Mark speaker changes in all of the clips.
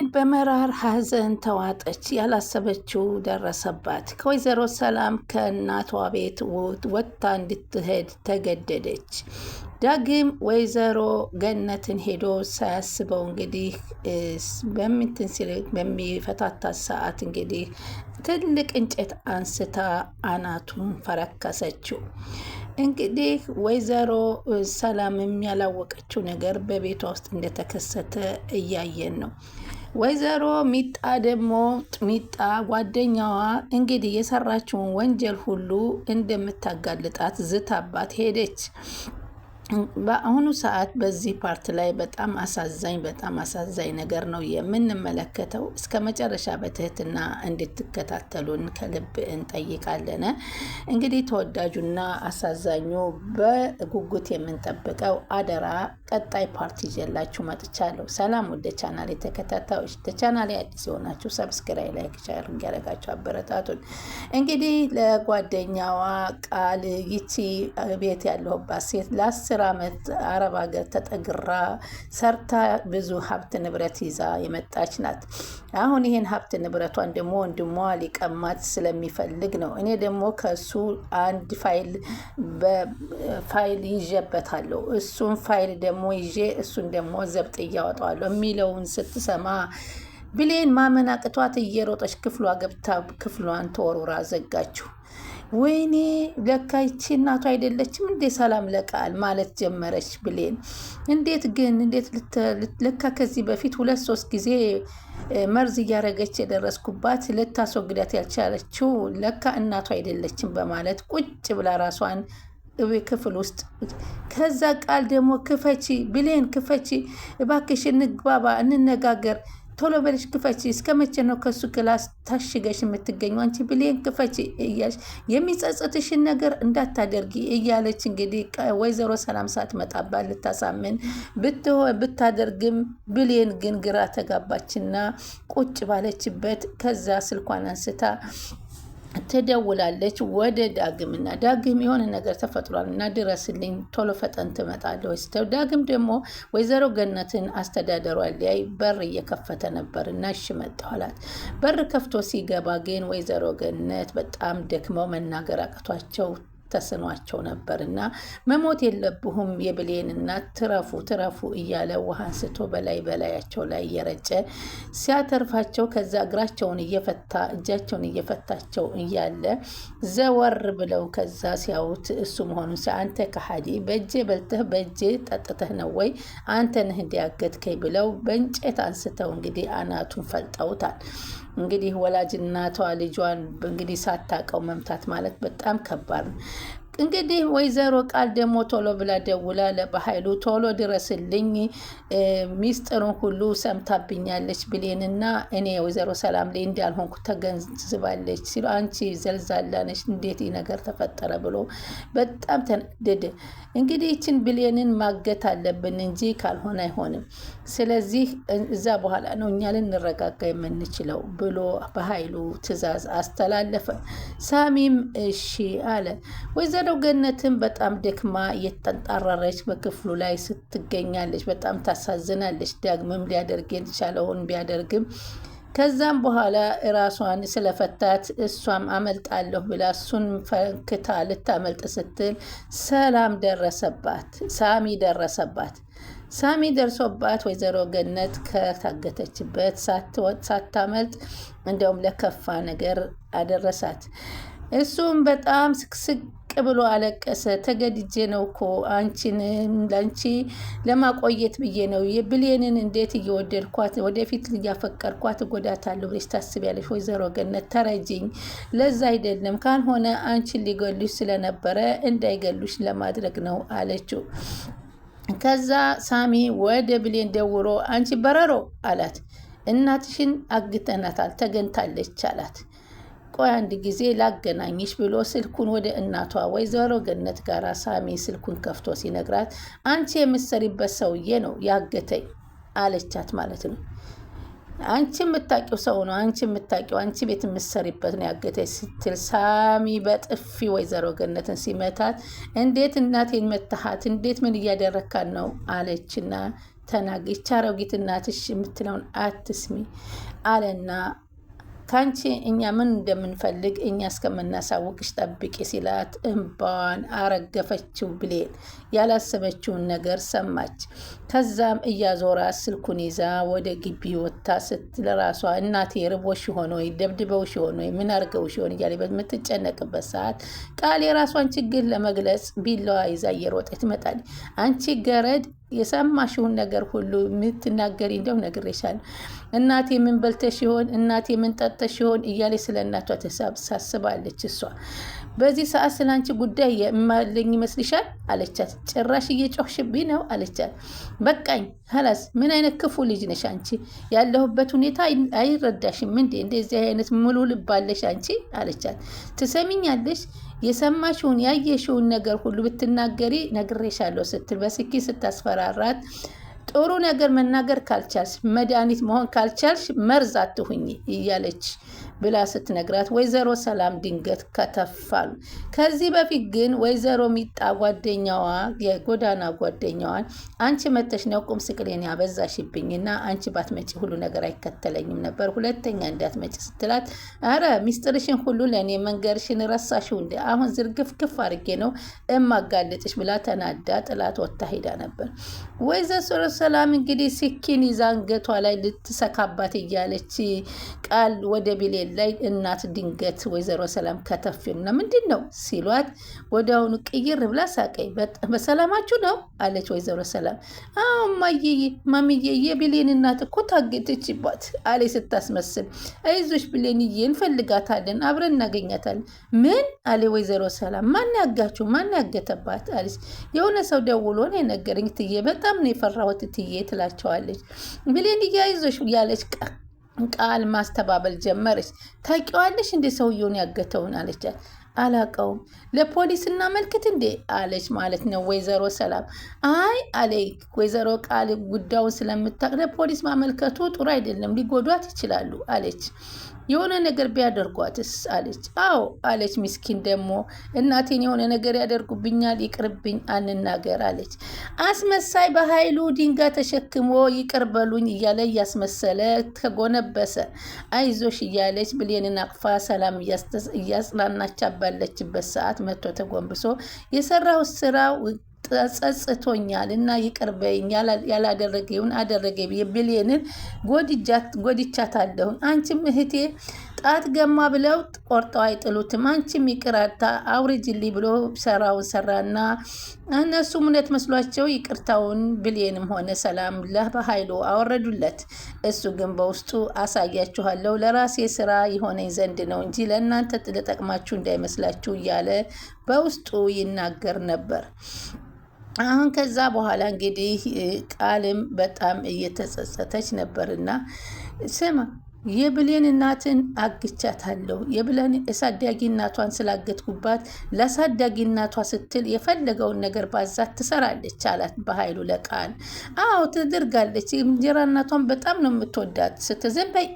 Speaker 1: ብሌን በመራር ሐዘን ተዋጠች። ያላሰበችው ደረሰባት። ከወይዘሮ ሰላም ከእናቷ ቤት ወጥታ እንድትሄድ ተገደደች። ዳግም ወይዘሮ ገነትን ሄዶ ሳያስበው እንግዲህ በሚፈታታት ሰዓት እንግዲህ ትልቅ እንጨት አንስታ አናቱን ፈረከሰችው። እንግዲህ ወይዘሮ ሰላምም ያላወቀችው ነገር በቤቷ ውስጥ እንደተከሰተ እያየን ነው። ወይዘሮ ሚጣ ደግሞ ጓደኛዋ እንግዲህ የሰራችውን ወንጀል ሁሉ እንደምታጋልጣት ዝታባት ሄደች። በአሁኑ ሰዓት በዚህ ፓርት ላይ በጣም አሳዛኝ ነገር ነው የምንመለከተው። እስከ መጨረሻ በትህትና እንድትከታተሉን ከልብ እንጠይቃለን። እንግዲህ ተወዳጁና አሳዛኙ በጉጉት የምንጠብቀው አደራ ቀጣይ ፓርት ይዤላችሁ መጥቻለሁ። ሰላም ወደ ቻናል የተከታታዮች፣ ለቻናል አዲስ የሆናችሁ ሰብስክራይብ፣ ላይክ፣ ሼር ያደረጋችሁ አበረታቱን። እንግዲህ ለጓደኛዋ ቃል ይቺ ቤት ያለሁባት ሴት ለ10 ዓመት አረብ ሀገር ተጠግራ ሰርታ ብዙ ሀብት ንብረት ይዛ የመጣች ናት። አሁን ይህን ሀብት ንብረቷን ደግሞ ወንድሟ ሊቀማት ስለሚፈልግ ነው። እኔ ደግሞ ከሱ አንድ ፋይል ይዤበታለሁ፣ እሱን ፋይል ደግሞ ይዤ እሱን ደግሞ ዘብጥ እያወጣዋለሁ የሚለውን ስትሰማ ብሌን ማመን አቅቷት እየሮጠች ክፍሏ ገብታ ክፍሏን ተወርውራ ዘጋችው። ወይኔ ለካ ይቺ እናቷ አይደለችም እንዴ ሰላም ለቃል ማለት ጀመረች ብሌን። እንዴት ለካ ከዚህ በፊት 2-3 ጊዜ መርዝ እያረገች የደረስኩባት ልታስወግዳት ያልቻለችው ለካ እናቷ አይደለችም በማለት ቁጭ ብላ ራሷን ክፍል ውስጥ ከዛ ቃል ደግሞ ክፈቺ ብሌን ክፈቺ እባክሽ፣ እንግባባ፣ እንነጋገር፣ ቶሎ በልሽ ክፈቺ፣ እስከ መቼ ነው ከሱ ክላስ ታሽገሽ የምትገኙ አንቺ ብሌን ክፈቺ እያልሽ የሚጸጽትሽን ነገር እንዳታደርጊ እያለች እንግዲህ ወይዘሮ ሰላም ሳትመጣባት ልታሳምን ብታደርግም ብሌን ግን ግራ ተጋባችና ቁጭ ባለችበት ከዛ ስልኳን አንስታ ትደውላለች ወደ ዳግምና ዳግም የሆነ ነገር ተፈጥሯል እና ድረስልኝ፣ ቶሎ ፈጠን ትመጣለች ስተው ዳግም ደግሞ ወይዘሮ ገነትን አስተዳደሯ ሊያይ በር እየከፈተ ነበር እና እሺ መጣሁ አላት። በር ከፍቶ ሲገባ ግን ወይዘሮ ገነት በጣም ደክመው መናገር አቅቷቸው ተስኗቸው ነበር እና መሞት የለብሁም የብሌን እናት ትረፉ እያለ ውሃ አንስቶ በላያቸው ላይ እየረጨ ሲያተርፋቸው ከዛ እግራቸውን እየፈታ እጃቸውን እየፈታቸው እያለ ዘወር ብለው ከዛ ሲያዩት እሱ መሆኑን አንተ ከሃዲ በእጄ በልተህ በእጄ ጠጥተህ ነው ወይ አንተ ነህ እንዲያገትከኝ ብለው በእንጨት አንስተው እንግዲህ አናቱን ፈልጠውታል። እንግዲህ ወላጅ እናቷ ልጇን እንግዲህ ሳታውቀው መምታት ማለት በጣም ከባድ ነው። እንግዲህ ወይዘሮ ቃል ደግሞ ቶሎ ብላ ደውላ ለበኃይሉ ቶሎ ድረስልኝ፣ ሚስጥሩን ሁሉ ሰምታብኛለች ብሌንና እኔ ወይዘሮ ሰላም ላይ እንዳልሆንኩ ተገንዝባለች ሲሉ አንቺ ዘልዛላ ነሽ እንዴት ነገር ተፈጠረ ብሎ በጣም ተናደደ። እንግዲህ ይችን ብሌንን ማገት አለብን እንጂ ካልሆነ አይሆንም። ስለዚህ እዛ በኋላ ነው እኛ ልንረጋጋ የምንችለው ብሎ በኃይሉ ትዕዛዝ አስተላለፈ። ሳሚም እሺ አለ። ወይዘሮ ገነትን በጣም ደክማ እየተንጣራረች በክፍሉ ላይ ስትገኛለች። በጣም ታሳዝናለች። ዳግምም ሊያደርግ የተቻለውን ቢያደርግም ከዛም በኋላ ራሷን ስለፈታት እሷም አመልጣለሁ ብላ እሱን ፈንክታ ልታመልጥ ስትል ሳሚ ደርሶባት ወይዘሮ ገነት ከታገተችበት ሳታመልጥ እንደውም ለከፋ ነገር አደረሳት። እሱም በጣም ስቅስቅ ብሎ አለቀሰ። ተገድጄ ነው እኮ ለአንቺ ለማቆየት ብዬ ነው። የብሌንን እንዴት እየወደድኳት ወደፊት እያፈቀርኳት እጎዳታለሁ ብለሽ ታስቢያለሽ? ወይዘሮ ገነት ተረጅኝ፣ ለዛ አይደለም ካልሆነ አንቺን ሊገሉሽ ስለነበረ እንዳይገሉሽ ለማድረግ ነው አለችው። ከዛ ሳሚ ወደ ብሌን ደውሎ አንቺ በረሮ አላት። እናትሽን አግተናታል፣ ተገንታለች አላት። ቆይ አንድ ጊዜ ላገናኝሽ ብሎ ስልኩን ወደ እናቷ ወይዘሮ ገነት ጋር ሳሚ ስልኩን ከፍቶ ሲነግራት አንቺ የምትሰሪበት ሰውዬ ነው ያገተኝ አለቻት ማለት ነው። አንቺ የምታውቂው ሰው ነው፣ አንቺ ቤት የምትሰሪበት ነው ያገተኝ ስትል ሳሚ በጥፊ ወይዘሮ ገነትን ሲመታት እንዴት እናቴን መታሃት፣ እንዴት ምን እያደረካን ነው አለችና ተናገሪ፣ አሮጊት እናትሽ የምትለውን አትስሚ አለና ካንቺ እኛ ምን እንደምንፈልግ እኛ እስከምናሳውቅሽ ጠብቂ ሲላት እንባዋን አረገፈችው። ብሌን ያላሰበችውን ነገር ሰማች። ከዛም እያዞራ ስልኩን ይዛ ወደ ግቢ ወጥታ ለራሷ እናቴ ርቦሽ ሆኖ ወይ ደብድበውሽ ሆኖ ወይ ምን አርገውሽ ሆኖ እያለ በምትጨነቅበት ሰዓት ቃል የራሷን ችግር ለመግለጽ ቢላዋ ይዛ እየሮጠች ትመጣለች። አንቺ ገረድ የሰማሽውን ነገር ሁሉ የምትናገሪ እንደው ነግሬሻለሁ። እናቴ ምን በልተሽ ይሆን፣ እናቴ ምን ጠጥተሽ ይሆን እያለች ስለ እናቷ ተሳስባለች። እሷ በዚህ ሰዓት ስለ አንቺ ጉዳይ የማለኝ ይመስልሻል አለቻት። ጭራሽ እየጮህሽብኝ ነው አለቻት። በቃኝ ሀላስ፣ ምን አይነት ክፉ ልጅ ነሽ አንቺ? ያለሁበት ሁኔታ አይረዳሽም እንዴ? እንደዚህ አይነት ሙሉ ልብ አለሽ አንቺ አለቻት። ትሰሚኛለሽ? የሰማሽውን ያየሽውን ነገር ሁሉ ብትናገሪ ነግሬሻለሁ ስትል በስኪ ስታስፈራራት፣ ጥሩ ነገር መናገር ካልቻልሽ፣ መድኃኒት መሆን ካልቻልሽ መርዝ አትሁኝ እያለች ብላ ስትነግራት ወይዘሮ ሰላም ድንገት ከተፋሉ። ከዚህ በፊት ግን ወይዘሮ ሚጣ ጓደኛዋ የጎዳና ጓደኛዋን አንቺ መተሽ ነው ቁም ስቅሌን ያበዛሽብኝና አንቺ ባትመጪ ሁሉ ነገር አይከተለኝም ነበር፣ ሁለተኛ እንዳትመጪ ስትላት፣ አረ ሚስጥርሽን ሁሉ ለእኔ መንገርሽን ረሳሽው እንደ አሁን ዝርግፍግፍ አድርጌ ነው እማጋለጥሽ ብላ ተናዳ ጥላት ወጥታ ሄዳ ነበር። ወይዘሮ ሰላም እንግዲህ ስኪን ይዛ አንገቷ ላይ ልትሰካባት እያለች ቃል ወደ ቢሌን ላይ እናት ድንገት ወይዘሮ ሰላም ከተፊውና ምንድን ነው ሲሏት ወዲያውኑ ቅይር ብላ ሳቀኝ። በሰላማችሁ ነው አለች ወይዘሮ ሰላም። አዎ ማሚዬ የቢሌን እናት እኮ ታገተችባት አለች ስታስመስል። አይዞሽ ብሌንዬ እንፈልጋታለን፣ አብረን እናገኛታለን። ምን አለ ወይዘሮ ሰላም። ማን ያጋችሁ? ማን ያገተባት አለች። የሆነ ሰው ደውሎ ነው የነገረኝ ትዬ፣ በጣም ነው የፈራሁት ትዬ ትላቸዋለች። ብሌንዬ አይዞሽ ያለች ቃል ማስተባበል ጀመረች። ታውቂዋለሽ እንዴ ሰውየውን ያገተውን አለቻት። አላቀውም። ለፖሊስ እናመልክት እንዴ አለች ማለት ነው ወይዘሮ ሰላም። አይ አለ ወይዘሮ ቃል ጉዳዩን ስለምታውቅ ለፖሊስ ማመልከቱ ጥሩ አይደለም፣ ሊጎዷት ይችላሉ አለች። የሆነ ነገር ቢያደርጓትስ አለች። አዎ አለች። ምስኪን ደግሞ እናቴን የሆነ ነገር ያደርጉብኛል፣ ይቅርብኝ፣ አንናገር አለች። አስመሳይ በኃይሉ ድንጋይ ተሸክሞ ይቅር በሉኝ እያለ እያስመሰለ ተጎነበሰ። አይዞሽ እያለች ብሌንን አቅፋ ሰላም እያጽናናቻ ባለችበት ሰዓት መጥቶ ተጎንብሶ የሰራው ስራ ጸጽቶኛል እና ይቅር በይኝ፣ ያላደረገውን አደረገ ብሌንን ጎድቻታለሁ። አንቺም እህቴ ጣት ገማ ብለው ቆርጠው አይጥሉትም፣ አንቺም ይቅርታ አውርጅልኝ ብሎ ሰራውን ሰራና እነሱም እውነት መስሏቸው ይቅርታውን ብሌንም ሆነ ሰላም በኃይሉ አወረዱለት። እሱ ግን በውስጡ አሳያችኋለሁ ለራሴ ስራ የሆነኝ ዘንድ ነው እንጂ ለእናንተ ልጠቅማችሁ እንዳይመስላችሁ እያለ በውስጡ ይናገር ነበር። አሁን ከዛ በኋላ እንግዲህ ቃልም በጣም እየተጸጸተች ነበርና ስማ የብሌን እናትን አግቻታለሁ። የብሌን አሳዳጊ እናቷን ስላገትኩባት ለአሳዳጊ እናቷ ስትል የፈለገውን ነገር ባዛት ትሰራለች አላት በኃይሉ ለቃል። አዎ ትድርጋለች። እንጀራ እናቷን በጣም ነው የምትወዳት። ስትዝም በይ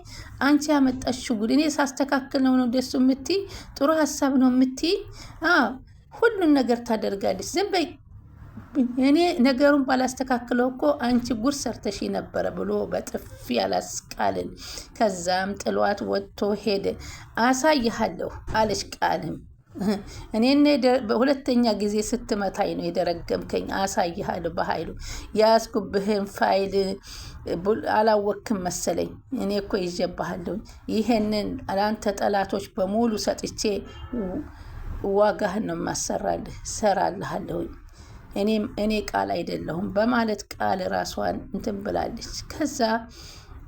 Speaker 1: አንቺ ያመጣሽው ጉድ፣ እኔ ሳስተካክል ነው ደሱ የምትይ፣ ጥሩ ሀሳብ ነው የምትይ። አዎ ሁሉን ነገር ታደርጋለች። ዝም በይ እኔ ነገሩን ባላስተካክለው እኮ አንቺ ጉር ሰርተሽ ነበረ ብሎ በጥፊ ያላስቃልን። ከዛም ጥሏት ወጥቶ ሄደ። አሳይሃለሁ አለች ቃልም። እኔ በሁለተኛ ጊዜ ስትመታኝ ነው የደረገምከኝ፣ አሳይሃለሁ በኃይሉ ያስኩብህን ፋይል አላወክም መሰለኝ። እኔ እኮ ይዤብሃለሁ። ይሄንን ለአንተ ጠላቶች በሙሉ ሰጥቼ ዋጋህን ነው የማሰራልህ፣ ሰራልሃለሁ። እኔ ቃል አይደለሁም በማለት ቃል ራሷን እንትን ብላለች። ከዛ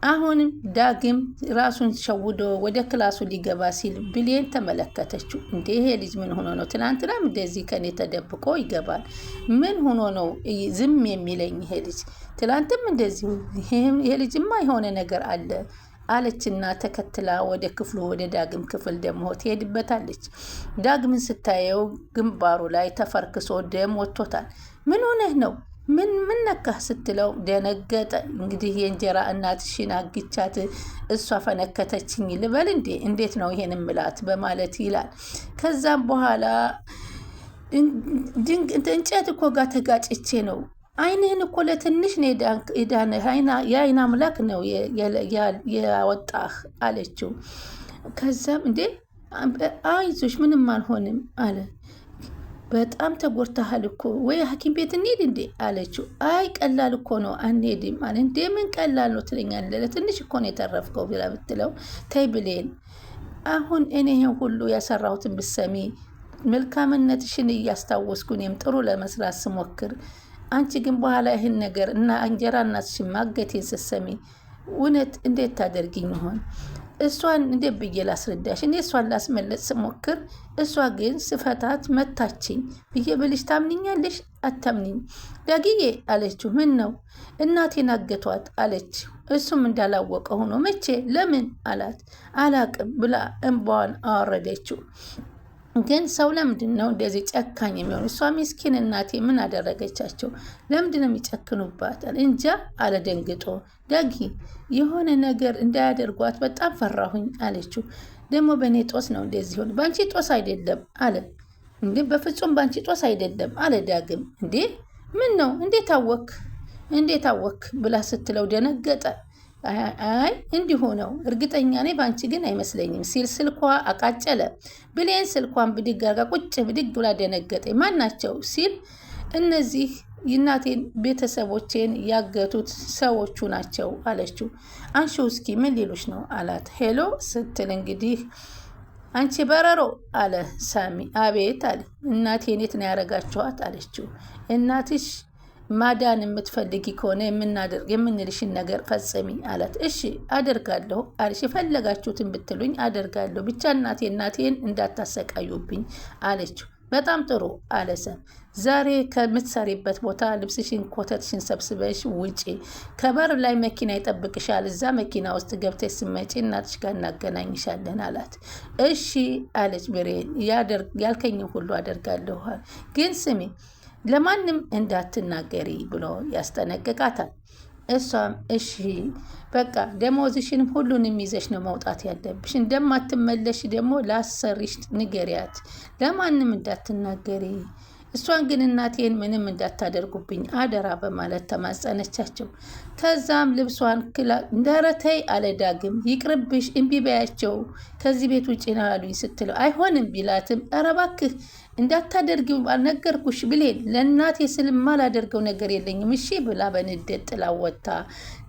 Speaker 1: አሁንም ዳግም ራሱን ሸውዶ ወደ ክላሱ ሊገባ ሲል ብሌን ተመለከተችው። እንዴ ይሄ ልጅ ምን ሆኖ ነው? ትናንትናም እንደዚህ ከኔ ተደብቆ ይገባል። ምን ሆኖ ነው ዝም የሚለኝ ይሄ ልጅ? ትናንትም እንደዚሁ። ይሄ ልጅማ የሆነ ነገር አለ አለችና ተከትላ ወደ ክፍሉ ወደ ዳግም ክፍል ደግሞ ትሄድበታለች። ዳግምን ስታየው ግንባሩ ላይ ተፈርክሶ ደም ወጥቶታል። ምን ሆነህ ነው? ምን ነካህ ስትለው ደነገጠ። እንግዲህ የእንጀራ እናትሽን አግቻት እሷ ፈነከተችኝ ልበል እንዴ? እንዴት ነው ይሄን ምላት በማለት ይላል። ከዛም በኋላ እንጨት እኮ ጋር ተጋጭቼ ነው አይንህን እኮ ለትንሽ ነው የዳነ የአይን አምላክ ነው ያወጣህ አለችው። ከዛም እንዴ አይዞሽ ምንም አልሆንም አለ። በጣም ተጎድተሃል እኮ ወይ ሐኪም ቤት እንሂድ እንዴ አለችው። አይ ቀላል እኮ ነው አንሄድም አለ። እንዴ ምን ቀላል ነው ትለኛለህ? ለትንሽ እኮ ነው የተረፍከው ብላ ብትለው ተይ ብሌን አሁን እኔ ይሄን ሁሉ ያሰራሁትን ብትሰሚ መልካምነትሽን እያስታወስኩ እኔም ጥሩ ለመስራት ስሞክር አንቺ ግን በኋላ ይህን ነገር እና እንጀራ እናትሽን ማገቴን ስትሰሚ እውነት እንዴት ታደርጊኝ ይሆን? እሷን እንዴት ብዬ ላስረዳሽ? እኔ እሷን ላስመለጥ ስሞክር እሷ ግን ስፈታት መታችኝ ብዬ ብልሽ ታምንኛለሽ? አታምንኝ። ዳግዬ አለችው። ምን ነው? እናቴን አገቷት አለችው። እሱም እንዳላወቀ ሆኖ መቼ? ለምን አላት። አላቅም ብላ እንባዋን አወረደችው። ግን ሰው ለምንድን ነው እንደዚህ ጨካኝ የሚሆን? እሷ ምስኪን እናቴ ምን አደረገቻቸው? ለምንድን ነው የሚጨክኑባት? እንጃ አለ ደንግጦ። ዳጊ የሆነ ነገር እንዳያደርጓት በጣም ፈራሁኝ አለችው። ደግሞ በእኔ ጦስ ነው እንደዚህ ሆነ። በአንቺ ጦስ አይደለም አለ። እንዴ በፍጹም በአንቺ ጦስ አይደለም አለ ዳግም። እንዴ ምን ነው? እንዴት አወክ ብላ ስትለው ደነገጠ። አይ እንዲሁ ነው እርግጠኛ ነኝ በአንቺ ግን አይመስለኝም ሲል ስልኳ አቃጨለ። ብሌን ስልኳን ብድግ አርጋ ቁጭ ብድግ ብላ ደነገጠ። ማን ናቸው ሲል እነዚህ የእናቴን ቤተሰቦቼን ያገቱት ሰዎቹ ናቸው አለችው። አንሺው እስኪ ምን ሊሉሽ ነው አላት። ሄሎ ስትል እንግዲህ አንቺ በረሮ አለ ሳሚ። አቤት አለ። እናቴን የት ነው ያረጋችኋት አለችው። እናትሽ ማዳን የምትፈልጊ ከሆነ የምንልሽን ነገር ፈጽሚ አላት። እሺ አደርጋለሁ አለች። የፈለጋችሁትን ብትሉኝ አደርጋለሁ፣ ብቻ እናቴን እንዳታሰቃዩብኝ አለችው። በጣም ጥሩ አለ ሰም። ዛሬ ከምትሰሪበት ቦታ ልብስሽን ኮተትሽን ሰብስበሽ ውጪ፣ ከበር ላይ መኪና ይጠብቅሻል። እዛ መኪና ውስጥ ገብተሽ ስመጪ እናትሽ ጋር እናገናኝሻለን አላት። እሺ አለች ብሬን። ያልከኝን ሁሉ አደርጋለሁ፣ ግን ስሚ ለማንም እንዳትናገሪ ብሎ ያስጠነቅቃታል። እሷም እሺ በቃ ደሞዝሽንም ሁሉንም ይዘሽ ነው መውጣት ያለብሽ፣ እንደማትመለሽ ደግሞ ላሰሪሽ ንገሪያት፣ ለማንም እንዳትናገሪ፣ እሷን ግን እናቴን ምንም እንዳታደርጉብኝ አደራ በማለት ተማጸነቻቸው። ከዛም ልብሷን እንደረተይ አለ ዳግም። ይቅርብሽ እምቢ በያቸው ከዚህ ቤት ውጭ ነው አሉኝ ስትለው አይሆንም ቢላትም ኧረ እባክህ እንዳታደርጊው አልነገርኩሽ ብሌን፣ ለእናቴ ስል ማላደርገው ነገር የለኝም እሺ ብላ በንዴት ጥላ ወጥታ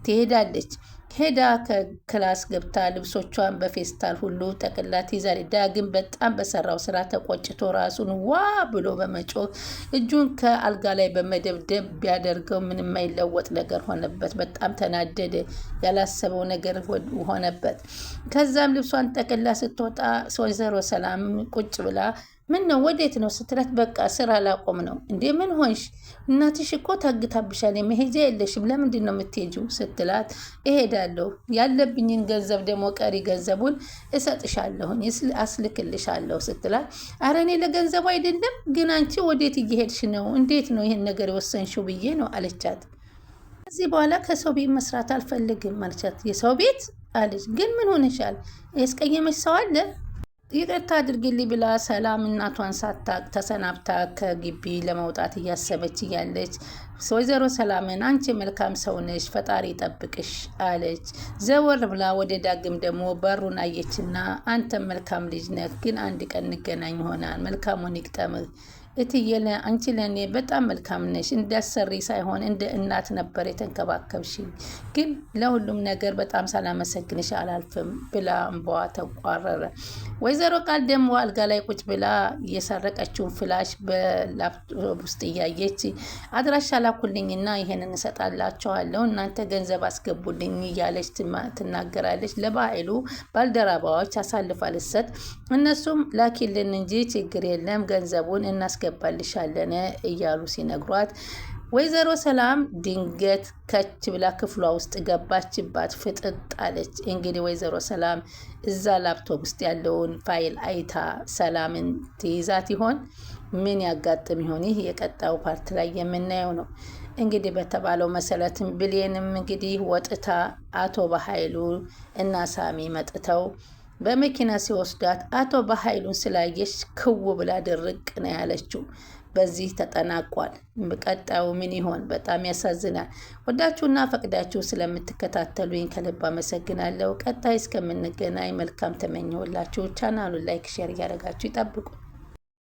Speaker 1: ትሄዳለች። ሄዳ ከክላስ ገብታ ልብሶቿን በፌስታል ሁሉ ጠቅላት ይዛል። ዳግም በጣም በሰራው ስራ ተቆጭቶ ራሱን ዋ ብሎ በመጮህ እጁን ከአልጋ ላይ በመደብደብ ቢያደርገው ምንም የማይለወጥ ነገር ሆነበት። በጣም ተናደደ። ያላሰበው ነገር ሆነበት። ከዛም ልብሷን ጠቅላ ስትወጣ ወይዘሮ ሰላም ቁጭ ብላ ምን ነው ወዴት ነው ስትላት፣ በቃ ስራ ላቆም ነው። እንዴ ምን ሆንሽ? እናትሽ እኮ ታግታብሻል፣ መሄጃ የለሽም፣ ለምንድን ነው የምትሄጂው ስትላት፣ እሄዳለሁ ያለብኝን ገንዘብ ደግሞ ቀሪ ገንዘቡን እሰጥሻለሁኝ አስልክልሻለሁ ስትላት፣ አረ እኔ ለገንዘቡ አይደለም ግን አንቺ ወዴት እየሄድሽ ነው? እንዴት ነው ይህን ነገር የወሰንሽው ብዬ ነው አለቻት። ከዚህ በኋላ ከሰው ቤት መስራት አልፈልግም አለቻት። የሰው ቤት አለች። ግን ምን ሆነሻል? ያስቀየመሽ ሰው አለ? ይቅርታ አድርግልኝ ብላ ሰላም እናቷን ሳታቅ ተሰናብታ ከግቢ ለመውጣት እያሰበች እያለች ወይዘሮ ሰላምን አንቺ መልካም ሰው ነሽ፣ ፈጣሪ ጠብቅሽ አለች። ዘወር ብላ ወደ ዳግም ደግሞ በሩን አየችና አንተም መልካም ልጅ ነህ፣ ግን አንድ ቀን እንገናኝ ይሆናል፣ መልካሙን ይግጠምህ እትዬ አንቺ ለእኔ በጣም መልካም ነሽ። እንዳሰሪ ሳይሆን እንደ እናት ነበር የተንከባከብሽኝ፣ ግን ለሁሉም ነገር በጣም ሳላመሰግንሽ አላልፍም ብላ እንባዋ ተቋረረ። ወይዘሮ ቃል ደግሞ አልጋ ላይ ቁጭ ብላ የሰረቀችውን ፍላሽ በላፕቶፕ ውስጥ እያየች አድራሻ ላኩልኝና ይሄንን እሰጣላችኋለሁ እናንተ ገንዘብ አስገቡልኝ እያለች ትናገራለች። ለባህሉ ባልደረባዎች አሳልፋ ልትሰጥ እነሱም ላኪልን እንጂ ችግር የለም ገንዘቡን እናስገባልሻለን እያሉ ሲነግሯት ወይዘሮ ሰላም ድንገት ከች ብላ ክፍሏ ውስጥ ገባችባት። ፍጥጥ አለች። እንግዲህ ወይዘሮ ሰላም እዛ ላፕቶፕ ውስጥ ያለውን ፋይል አይታ ሰላምን ትይዛት ይሆን? ምን ያጋጥም ይሆን? ይህ የቀጣዩ ፓርት ላይ የምናየው ነው። እንግዲህ በተባለው መሰረትም ብሌንም እንግዲህ ወጥታ አቶ በኃይሉ እና ሳሚ መጥተው በመኪና ሲወስዳት አቶ በኃይሉን ስላየች ክው ብላ ድርቅ ነው ያለችው። በዚህ ተጠናቋል። ቀጣዩ ምን ይሆን? በጣም ያሳዝናል። ወዳችሁና ፈቅዳችሁ ስለምትከታተሉኝ ከልብ አመሰግናለሁ። ቀጣይ እስከምንገናኝ መልካም ተመኘሁላችሁ። ቻናሉን ላይክ፣ ሼር እያደረጋችሁ ይጠብቁ።